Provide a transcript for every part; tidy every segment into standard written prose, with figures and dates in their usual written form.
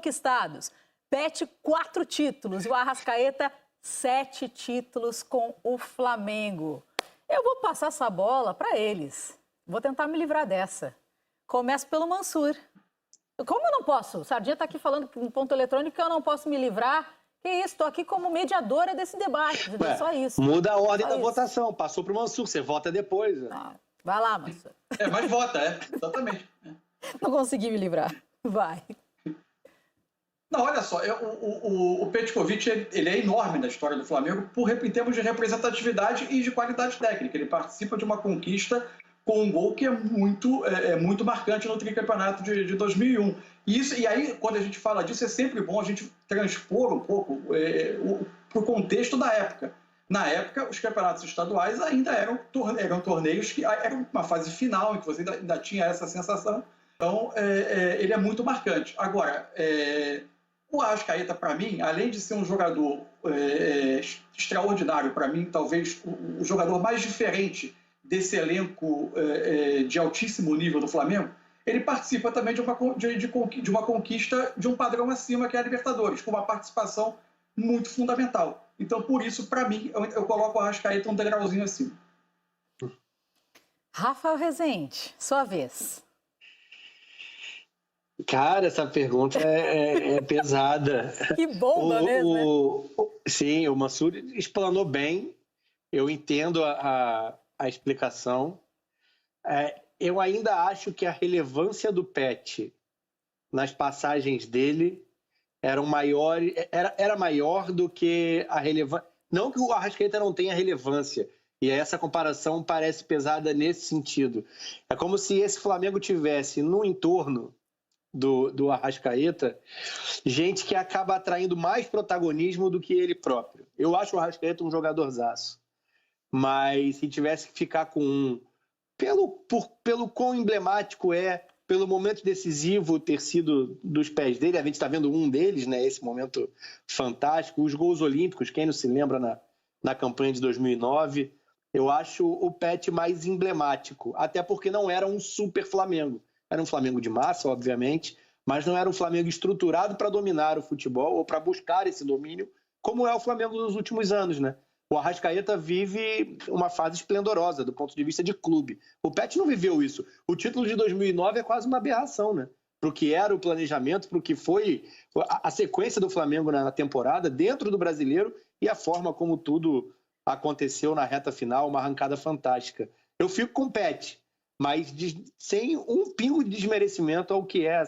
conquistados. Pet, 4 títulos. E o Arrascaeta, 7 títulos com o Flamengo. Eu vou passar essa bola para eles. Vou tentar me livrar dessa. Começo pelo Mansur. Como eu não posso? O Sardinha está aqui falando no ponto eletrônico que eu não posso me livrar. Que isso, estou aqui como mediadora desse debate. Só isso. Muda a ordem da votação. Passou para o Mansur, você vota depois. Vai lá, Mansur. Mas vota, exatamente. Não consegui me livrar. Vai. Não, olha só, o Petkovic ele é enorme na história do Flamengo em termos de representatividade e de qualidade técnica. Ele participa de uma conquista com um gol que é muito marcante no tricampeonato de 2001. E aí, quando a gente fala disso, é sempre bom a gente transpor um pouco para o contexto da época. Na época, os campeonatos estaduais ainda eram torneios que eram uma fase final, em que você ainda tinha essa sensação. Então, ele é muito marcante. Agora, o Arrascaeta, para mim, além de ser um jogador extraordinário, para mim, talvez o jogador mais diferente desse elenco de altíssimo nível do Flamengo, ele participa também de uma conquista de um padrão acima, que é a Libertadores, com uma participação muito fundamental. Então, por isso, para mim, eu coloco o Arrascaeta um degrauzinho acima. Rafael Rezende, sua vez. Cara, essa pergunta é pesada. Que bomba mesmo, né? Sim, o Mansur explanou bem. Eu entendo a explicação. Eu ainda acho que a relevância do Pet nas passagens dele era maior do que a relevância. Não que o Arrascaeta não tenha relevância, e essa comparação parece pesada nesse sentido. É como se esse Flamengo tivesse no entorno do Arrascaeta gente que acaba atraindo mais protagonismo do que ele próprio. Eu acho o Arrascaeta um jogadorzaço, mas se tivesse que ficar com um, pelo quão emblemático pelo momento decisivo ter sido dos pés dele, a gente está vendo um deles, né, esse momento fantástico, os gols olímpicos, quem não se lembra na campanha de 2009, eu acho o Pet mais emblemático, até porque não era um super Flamengo. Era um Flamengo de massa, obviamente, mas não era um Flamengo estruturado para dominar o futebol ou para buscar esse domínio, como é o Flamengo dos últimos anos, né? O Arrascaeta vive uma fase esplendorosa do ponto de vista de clube. O Pet não viveu isso. O título de 2009 é quase uma aberração, né? Para o que era o planejamento, para o que foi a sequência do Flamengo na temporada, dentro do Brasileiro, e a forma como tudo aconteceu na reta final, uma arrancada fantástica. Eu fico com o Pet, mas sem um pingo de desmerecimento ao que é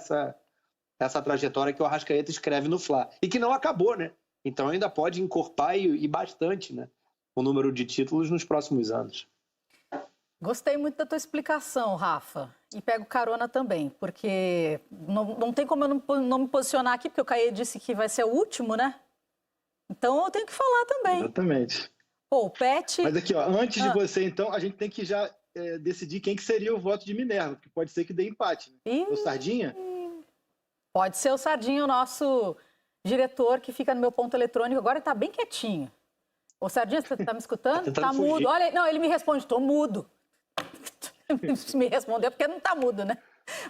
essa trajetória que o Arrascaeta escreve no Fla. E que não acabou, né? Então ainda pode encorpar e bastante, né, o número de títulos nos próximos anos. Gostei muito da tua explicação, Rafa. E pego carona também, porque não tem como eu não me posicionar aqui, porque o Caê disse que vai ser o último, né? Então eu tenho que falar também. Exatamente. Pô, o Pet... Mas aqui, ó, antes de você, então, a gente tem que já decidir quem que seria o voto de Minerva, porque pode ser que dê empate. Né? O Sardinha? Pode ser o Sardinha, o nosso diretor que fica no meu ponto eletrônico. Agora ele tá bem quietinho. Ô, Sardinha, você tá me escutando? Tá mudo. Olha, não, ele me responde, tô mudo. Me respondeu porque não tá mudo, né?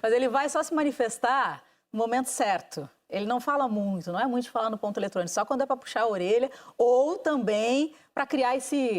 Mas ele vai só se manifestar no momento certo. Ele não fala muito, não é muito de falar no ponto eletrônico, só quando é para puxar a orelha ou também para criar essas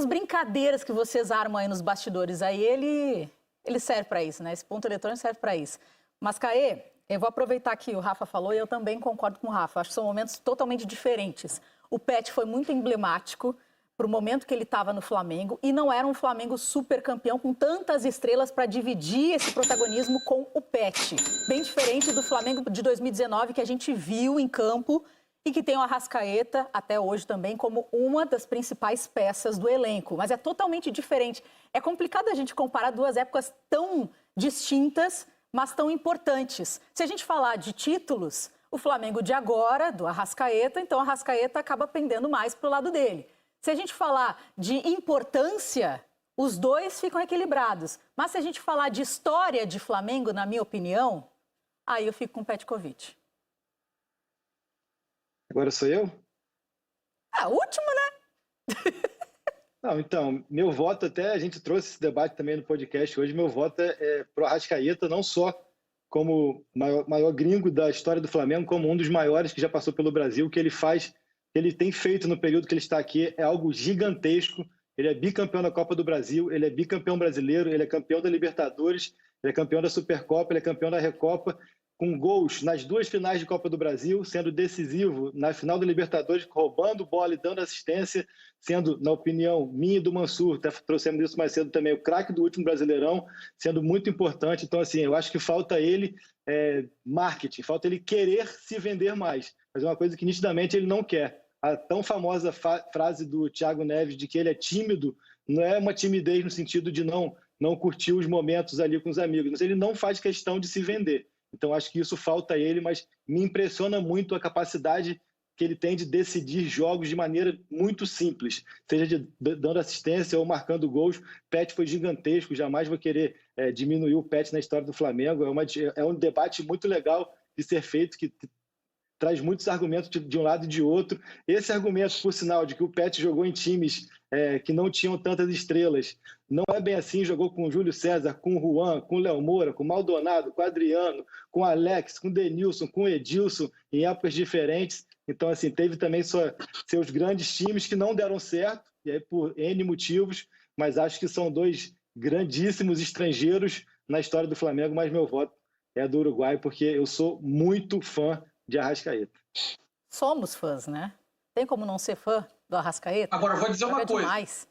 brincadeiras que vocês armam aí nos bastidores. Aí ele serve para isso, né? Esse ponto eletrônico serve para isso. Mas, Caê, eu vou aproveitar que o Rafa falou e eu também concordo com o Rafa. Acho que são momentos totalmente diferentes. O Pet foi muito emblemático para o momento que ele estava no Flamengo e não era um Flamengo super campeão com tantas estrelas para dividir esse protagonismo com o Pet. Bem diferente do Flamengo de 2019 que a gente viu em campo e que tem o Arrascaeta até hoje também como uma das principais peças do elenco. Mas é totalmente diferente. É complicado a gente comparar duas épocas tão distintas, mas tão importantes. Se a gente falar de títulos, o Flamengo de agora, do Arrascaeta, então o Arrascaeta acaba pendendo mais para o lado dele. Se a gente falar de importância, os dois ficam equilibrados. Mas se a gente falar de história de Flamengo, na minha opinião, aí eu fico com o Petkovic. Agora sou eu? Último, né? Não, então, meu voto até, a gente trouxe esse debate também no podcast hoje, meu voto é pro Arrascaeta, não só como maior gringo da história do Flamengo, como um dos maiores que já passou pelo Brasil. O que ele faz, que ele tem feito no período que ele está aqui é algo gigantesco. Ele é bicampeão da Copa do Brasil, ele é bicampeão brasileiro, ele é campeão da Libertadores, ele é campeão da Supercopa, ele é campeão da Recopa, com gols nas 2 finais de Copa do Brasil, sendo decisivo na final da Libertadores, roubando bola e dando assistência, sendo, na opinião minha e do Mansur, trouxemos isso mais cedo também, o craque do último Brasileirão, sendo muito importante. Então, assim, eu acho que falta ele marketing, falta ele querer se vender mais, mas é uma coisa que nitidamente ele não quer. A tão famosa frase do Thiago Neves de que ele é tímido, não é uma timidez no sentido de não curtir os momentos ali com os amigos, mas ele não faz questão de se vender. Então, acho que isso falta a ele, mas me impressiona muito a capacidade que ele tem de decidir jogos de maneira muito simples, seja dando assistência ou marcando gols. Pet foi gigantesco, jamais vou querer diminuir o Pet na história do Flamengo. É um debate muito legal de ser feito, que traz muitos argumentos de um lado e de outro. Esse argumento, por sinal, de que o Pet jogou em times que não tinham tantas estrelas, não é bem assim. Jogou com o Júlio César, com o Juan, com o Léo Moura, com o Maldonado, com o Adriano, com o Alex, com o Denilson, com o Edilson, em épocas diferentes. Então, assim, teve também seus grandes times que não deram certo, e aí por N motivos, mas acho que são 2 grandíssimos estrangeiros na história do Flamengo, mas meu voto é do Uruguai, porque eu sou muito fã de Arrascaeta. Somos fãs, né? Tem como não ser fã do Arrascaeta? Agora, eu vou dizer uma coisa. Demais.